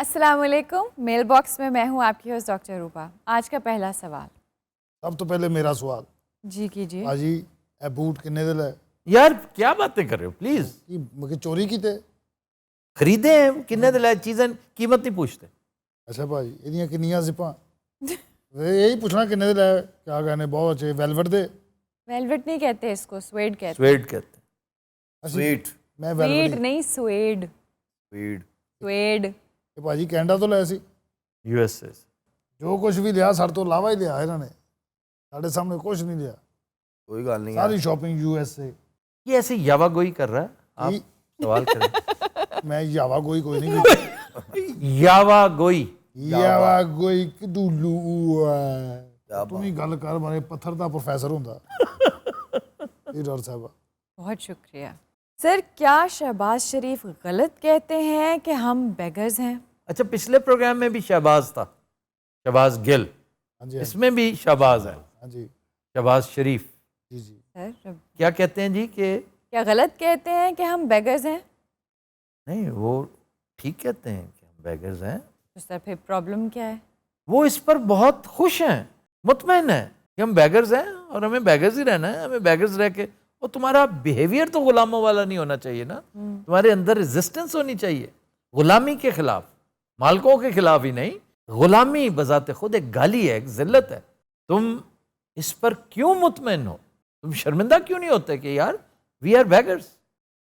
السلام علیکم. Mail box میں میں ہوں آپ کی ہوسٹ ڈاکٹر روپا. آج کا پہلا سوال. سب تو پہلے میرا سوال جی کیجیے. باجی اے بوٹ کنے دے لے؟ یار کیا باتیں کر رہے ہو پلیز. مجھے چوری کیتے خریدے ہیں کنے دے لائے چیزیں قیمت نہیں پوچھتے. اچھا بھائی یہ کنیاں زپاں یہی پوچھنا کنے دے لے کیا کہنے بہت اچھے ویلوٹ دے. ویلوٹ نہیں کہتے اس کو, سویڈ کہتے. سویٹ کہتے ہیں. سویٹ میں سویڈ ویلوٹ نہیں سویڈ. سویڈ سویڈ بھاجی کینیڈا تو لے سی یو ایس اے. جو کچھ بھی لیا سارے تو لاوا ہی لیا انہوں نے, سارے سامنے کچھ نہیں لیا, کوئی گل نہیں. ساری شاپنگ یو ایس اے. یہ ایسے یاوا گوئی کر رہا ہے. آپ سوال کریں. میں یاوا گوئی کوئی نہیں کی. یاوا گوئی یاوا گوئی کدولو تم ہی گل کر بارے پتھر دا پروفیسر ہوندا. ڈاکٹر صاحبہ بہت شکریہ. سر کیا شہباز شریف غلط کہتے ہیں کہ ہم بیگرز ہیں؟ اچھا پچھلے پروگرام میں بھی شہباز تھا, شہباز گل, ہاں جی اس میں بھی شہباز ہے, ہاں جی شہباز شریف. جی جی سر کیا کہتے ہیں جی کہ کیا غلط کہتے ہیں کہ ہم بیگرز ہیں؟ نہیں وہ ٹھیک کہتے ہیں کہ ہم بیگرز ہیں. تو سر پھر پرابلم کیا ہے؟ وہ اس پر بہت خوش ہیں, مطمئن ہیں کہ ہم بیگرز ہیں اور ہمیں بیگرز ہی رہنا ہے. ہمیں بیگرز رہ کے, اور تمہارا بیہیویئر تو غلاموں والا نہیں ہونا چاہیے نا. تمہارے اندر ریزسٹنس ہونی چاہیے غلامی کے خلاف, مالکوں کے خلاف ہی نہیں. غلامی بذات خود ایک گالی ہے, ایک ذلت ہے. تم اس پر کیوں مطمئن ہو؟ تم شرمندہ کیوں نہیں ہوتے کہ یار we are beggars?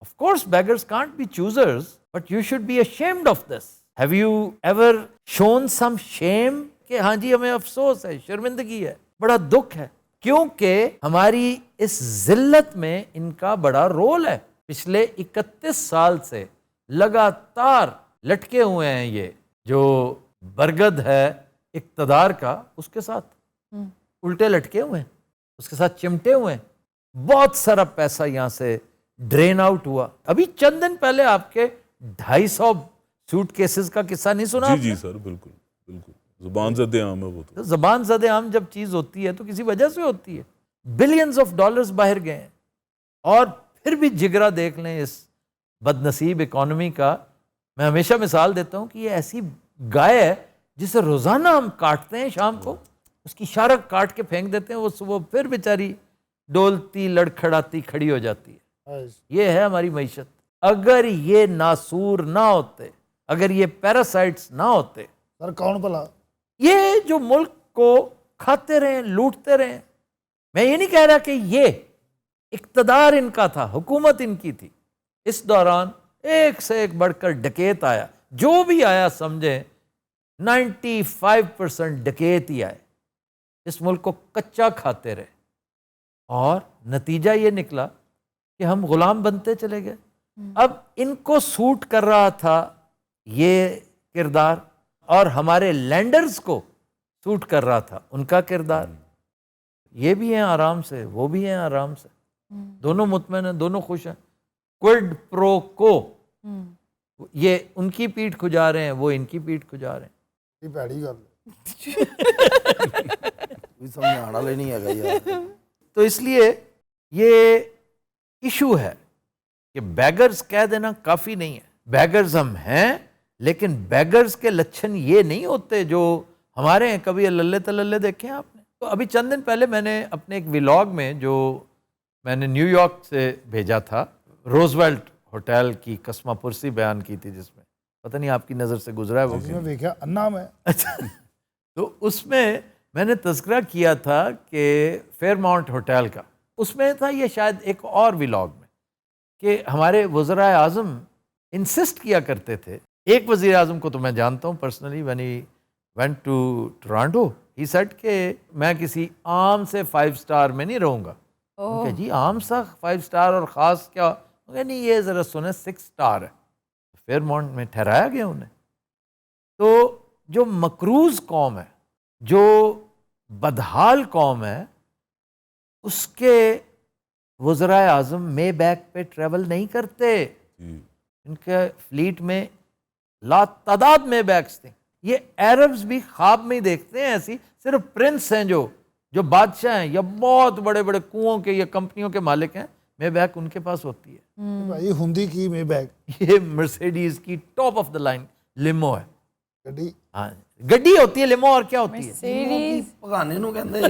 Of course beggars can't be choosers, but you should be ashamed of this. Have you ever shown some shame کہ ہاں جی ہمیں افسوس ہے, شرمندگی ہے, بڑا دکھ ہے, کیونکہ ہماری اس ذلت میں ان کا بڑا رول ہے. پچھلے 31 سال سے لگاتار لٹکے ہوئے ہیں یہ جو برگد ہے اقتدار کا, اس کے ساتھ الٹے لٹکے ہوئے ہیں, اس کے ساتھ چمٹے ہوئے ہیں. بہت سارا پیسہ یہاں سے ڈرین آؤٹ ہوا. ابھی چند دن پہلے آپ کے 250 سوٹ کیسز کا قصہ نہیں سنا؟ جی سر بالکل بالکل, زبان زد عام ہے وہ تو. زبان زد عام جب چیز ہوتی ہے تو کسی وجہ سے ہوتی ہے. بلینز آف ڈالرز باہر گئے ہیں, اور پھر بھی جگرا دیکھ لیں اس بد نصیب اکانومی کا. میں ہمیشہ مثال دیتا ہوں کہ یہ ایسی گائے ہے جسے روزانہ ہم کاٹتے ہیں, شام کو اس کی شارک کاٹ کے پھینک دیتے ہیں, وہ صبح پھر بیچاری ڈولتی لڑکھڑاتی کھڑی ہو جاتی ہے. یہ ہے ہماری معیشت. اگر یہ ناسور نہ ہوتے, اگر یہ پیراسائٹس نہ ہوتے, سر کون بھلا یہ جو ملک کو کھاتے رہے, لوٹتے رہے. میں یہ نہیں کہہ رہا کہ یہ اقتدار ان کا تھا, حکومت ان کی تھی. اس دوران ایک سے ایک بڑھ کر ڈکیت آیا, جو بھی آیا سمجھیں 95% ڈکیت ہی آئے. اس ملک کو کچا کھاتے رہے, اور نتیجہ یہ نکلا کہ ہم غلام بنتے چلے گئے. اب ان کو سوٹ کر رہا تھا یہ کردار, اور ہمارے لینڈرز کو سوٹ کر رہا تھا ان کا کردار. یہ بھی ہیں آرام سے, وہ بھی ہیں آرام سے, دونوں مطمئن ہیں, دونوں خوش ہیں. کوئڈ پرو کو, یہ ان کی پیٹھ کھجا رہے ہیں, وہ ان کی پیٹھ کھجا رہے ہیں. یہ پیڑی گل کوئی سمجھانا لے نہیں ہے یار. تو اس لیے یہ ایشو ہے کہ بیگرز کہہ دینا کافی نہیں ہے. بیگرز ہم ہیں, لیکن بیگرز کے لچھن یہ نہیں ہوتے جو ہمارے ہیں. کبھی اللہ تللے دیکھیں آپ نے؟ تو ابھی چند دن پہلے میں نے اپنے ایک ولاگ میں, جو میں نے نیو یارک سے بھیجا تھا, روزویلٹ ہوٹل کی قسمہ پرسی بیان کی تھی, جس میں پتہ نہیں آپ کی نظر سے گزرا ہے وہ. میں دیکھا انا میں. اچھا, تو اس میں نے تذکرہ کیا تھا کہ فیئر ماؤنٹ ہوٹل کا. اس میں تھا یہ شاید ایک اور ولاگ میں, کہ ہمارے وزرائے اعظم انسسٹ کیا کرتے تھے. ایک وزیر اعظم کو تو میں جانتا ہوں personally, when he went to Toronto, he said کہ میں کسی عام سے 5 سٹار میں نہیں رہوں گا. کہ جی عام سا 5 سٹار اور خاص کیا؟ نہیں, یہ ذرا سنیں 6 سٹار ہے. فیئر ماؤنٹ میں ٹھہرایا گیا انہیں. تو جو مقروض قوم ہے, جو بدحال قوم ہے, اس کے وزرائے اعظم مے بیک پہ ٹریول نہیں کرتے. ان کے فلیٹ میں لا تعداد مے بیکس تھے. یہ عربز بھی خواب میں ہی دیکھتے ہیں ایسی, صرف پرنس ہیں جو بادشاہ ہیں یا بہت بڑے بڑے کنوؤں کے یا کمپنیوں کے مالک ہیں, مے بیک ان کے پاس ہوتی ہے. بھائی ہندی کی مے بیک, یہ مرسیڈیز کی ٹاپ آف دا لائن لمو ہے. ਗੱਡੀ हाँ गड्डी होती है लिमो और क्या होती है सीरीज ਭਗਾਨੇ ਨੂੰ ਕਹਿੰਦੇ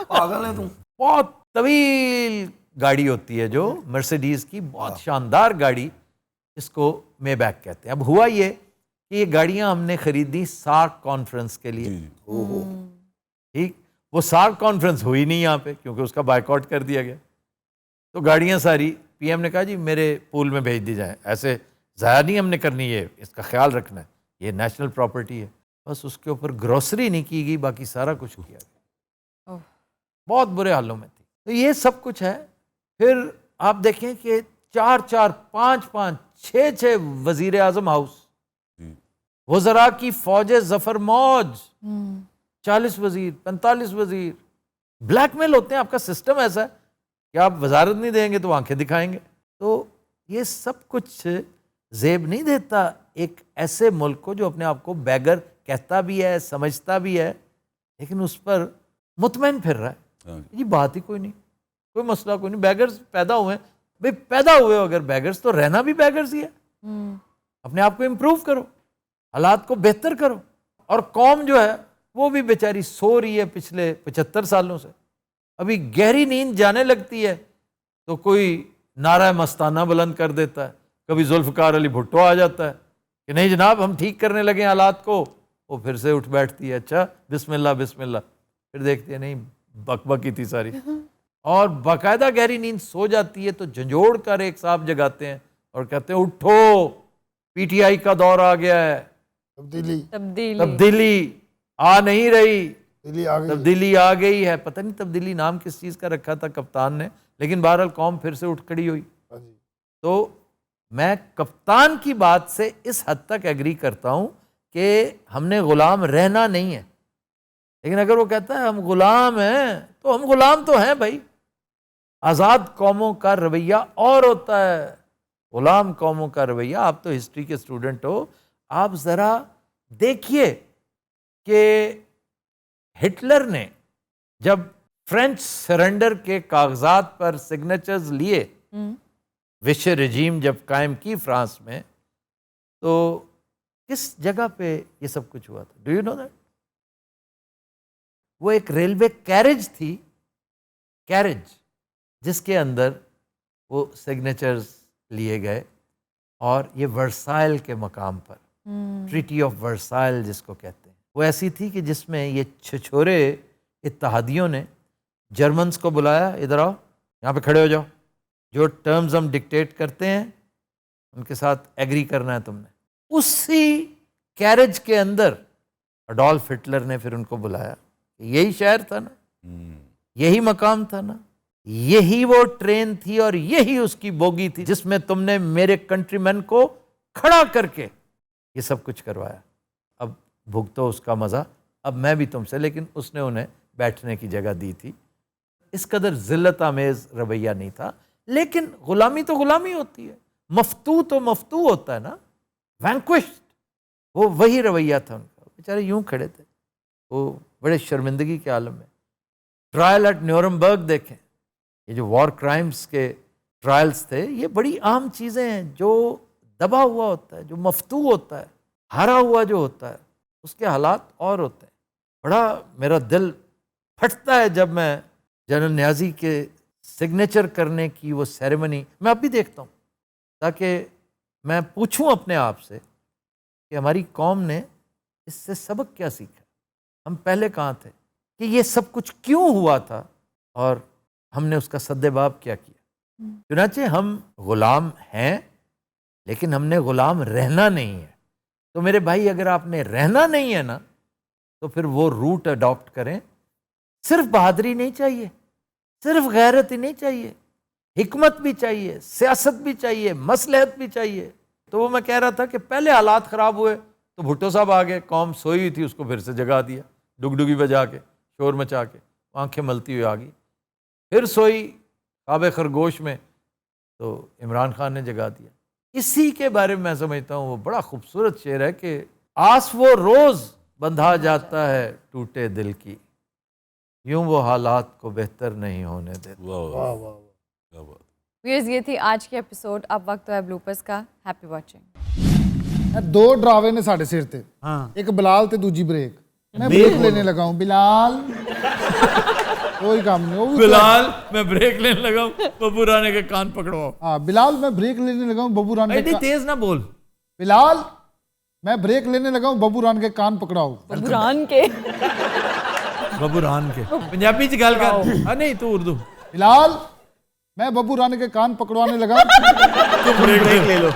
ਪਾਗਲ ਹੈ ਤੂੰ बहुत तवील गाड़ी होती है जो मर्सिडीज की बहुत शानदार गाड़ी, इसको मेबैक कहते हैं। अब हुआ ये कि ये गाड़ियां हमने खरीदी सार्क कॉन्फ्रेंस के लिए, ਓਹੋ ठीक, वो सार्क कॉन्फ्रेंस हुई नहीं यहाँ पे क्योंकि उसका बायकॉट कर दिया गया। तो गाड़ियाँ सारी पीएम ने कहा जी मेरे पूल में भेज दी जाएं, ऐसे ज़ाया नहीं हमने करनी, ये इसका ख्याल रखना है, ये नेशनल प्रॉपर्टी है। बस उसके ऊपर ग्रोसरी नहीं की गई, बाकी सारा कुछ किया गया। ओह। बहुत बुरे हालों में थी। तो ये सब कुछ है। फिर आप देखें कि 4-4, 5-5, 6-6 वज़ीर आज़म हाउस, वज़रा की फ़ौज ज़फ़र मौज, 40 वज़ीर, 45 वज़ीर, ब्लैकमेल होते हैं। आपका सिस्टम ऐसा है कि आप वजारत नहीं देंगे तो आंखें दिखाएंगे। तो ये सब कुछ जेब नहीं देता एक ऐसे मुल्क को जो अपने आप को बैगर कहता भी है, समझता भी है, लेकिन उस पर मुतमैन फिर रहा है। ये बात ही कोई नहीं, कोई मसला कोई नहीं, बैगर्स पैदा हुए हैं। भाई पैदा हुए हो अगर बैगर्स, तो रहना भी बैगर्स ही है। अपने आप को इम्प्रूव करो, हालात को बेहतर करो। और कौम जो है वो भी बेचारी सो रही है पिछले 75 सालों से। अभी गहरी नींद जाने लगती है तो कोई नारा मस्ताना बुलंद कर देता है, कभी जुल्फ़कार अली भुट्टो आ जाता है कि नहीं जनाब हम ठीक करने लगे हालात को, वो फिर से उठ बैठती है, अच्छा बिस्मिल्लाह बिस्मिल्लाह, फिर देखती है नहीं बकबकी थी सारी। और बाकायदा गहरी नींद सो जाती है तो झंझोड़ कर एक साहब जगाते हैं और कहते हैं उठो, पीटीआई का दौर आ गया है, तब्दीली आ नहीं रही, तब्दीली आ गई है। पता नहीं तब्दीली नाम किस चीज़ का रखा था कप्तान ने, लेकिन बहरहाल कौम फिर से उठ खड़ी हुई। तो मैं कप्तान की बात से इस हद तक एग्री करता हूँ कि हमने ग़ुलाम रहना नहीं है, लेकिन अगर वो कहता है हम ग़ुलाम हैं तो हम ग़ुलाम तो हैं भाई। आज़ाद कौमों का रवैया और होता है, ग़ुलाम कौमों का रवैया। आप तो हिस्ट्री के स्टूडेंट हो, आप ज़रा देखिए कि हिटलर ने जब फ्रेंच सरेंडर के कागजात पर सिग्नेचर्स लिए, विशे रजीम जब कायम की फ्रांस में, तो किस जगह पे ये सब कुछ हुआ था? Do you know that? वो एक रेलवे कैरेज थी, कैरेज, जिसके अंदर वो सिग्नेचर्स लिए गए। और ये वर्साइल के मकाम पर, ट्रीटी ऑफ वर्साइल जिसको कहते हैं, वो ऐसी थी कि जिसमें ये छिछोरे इत्तेहादियों ने जर्मन्स को बुलाया, इधर आओ, यहाँ पे खड़े हो जाओ, जो टर्म्स हम डिक्टेट करते हैं उनके साथ एग्री करना है तुमने। उसी कैरेज के अंदर अडोल्फ हिटलर ने फिर उनको बुलाया, यही शहर था ना, यही मकाम था ना, यही वो ट्रेन थी और यही उसकी बोगी थी जिसमें तुमने मेरे कंट्रीमैन को खड़ा करके ये सब कुछ करवाया। अब भुगतो उसका मज़ा, अब मैं भी तुमसे, लेकिन उसने उन्हें बैठने की जगह दी थी। इस कदर ज़िल्लत आमेज़ रवैया नहीं था, लेकिन ग़ुलामी तो ग़ुलामी होती है, मफ्तू तो मफ्तू होता है ना, वैंक्विश्ड, वो वही रवैया था उनका। बेचारे यूं खड़े थे, वो बड़े शर्मिंदगी के आलम में। ट्रायल एट न्यूरमबर्ग देखें, ये जो वॉर क्राइम्स के ट्रायल्स थे, ये बड़ी आम चीज़ें हैं। जो दबा हुआ होता है, जो मफ्तू होता है, हारा हुआ जो होता है, उसके हालात और होते हैं। बड़ा मेरा दिल फटता है जब मैं जनरल न्याजी के सिग्नेचर करने की वो सेरेमनी मैं अब भी देखता हूँ, ताकि मैं पूछूं अपने आप से कि हमारी कौम ने इससे सबक क्या सीखा, हम पहले कहाँ थे, कि ये सब कुछ क्यों हुआ था और हमने उसका सद्देबाब क्या किया। चुनांचे हम ग़ुलाम हैं, लेकिन हमने ग़ुलाम रहना नहीं है। तो मेरे भाई, अगर आपने रहना नहीं है ना, तो फिर वो रूट अडॉप्ट करें। सिर्फ बहादुरी नहीं चाहिए, सिर्फ गैरत ही नहीं चाहिए, हिकमत भी चाहिए, सियासत भी चाहिए, मसलहत भी चाहिए। तो वो मैं कह रहा था कि पहले हालात ख़राब हुए तो भुट्टो साहब आ गए, कौम सोई हुई थी उसको फिर से जगा दिया, डुगडुगी बजा के, शोर मचा के, आंखें मलती हुई आ गई। फिर सोई ख्वाब खरगोश में तो इमरान खान ने जगा दिया। इसी के बारे में मैं समझता हूँ वो बड़ा खूबसूरत शेर है कि आस वो रोज़ बंधा जाता है टूटे दिल की, यूं वो हालात को बेहतर नहीं होने देते। वाह वाह वाह क्या बात। व्यूअर्स, ये थी आज की एपिसोड। अब वक्त है ब्लूपर्स का। Happy watching. ਇਹ ਦੋ ਡਰਾਵੇ ਨੇ ਸਾਡੇ ਸਿਰ ਤੇ ਇੱਕ ਬਿਲਾਲ ਤੇ ਦੂਜੀ ਬ੍ਰੇਕ ਮੈਂ ਬ੍ਰੇਕ ਲੈਣੇ ਲਗਾ ਹੂੰ ਬਿਲਾਲ कोई काम नहीं वो बिलाल मैं ब्रेक लेने लगा हूँ बब्बू रानी के कान पकड़वाओ हाँ बिलाल मैं ब्रेक लेने लगा हूँ बब्बू रान एडी तेज ना बोल बिलाल मैं ब्रेक लेने लगा हूँ बब्बू रान के कान पकड़ाओ बुरान के बब्बू रान के पंजाबी च गल कर हाँ नहीं तू उर्दू बिलाल मैं बब्बू रान के कान पकड़वाने लगा तू ब्रेक ले लो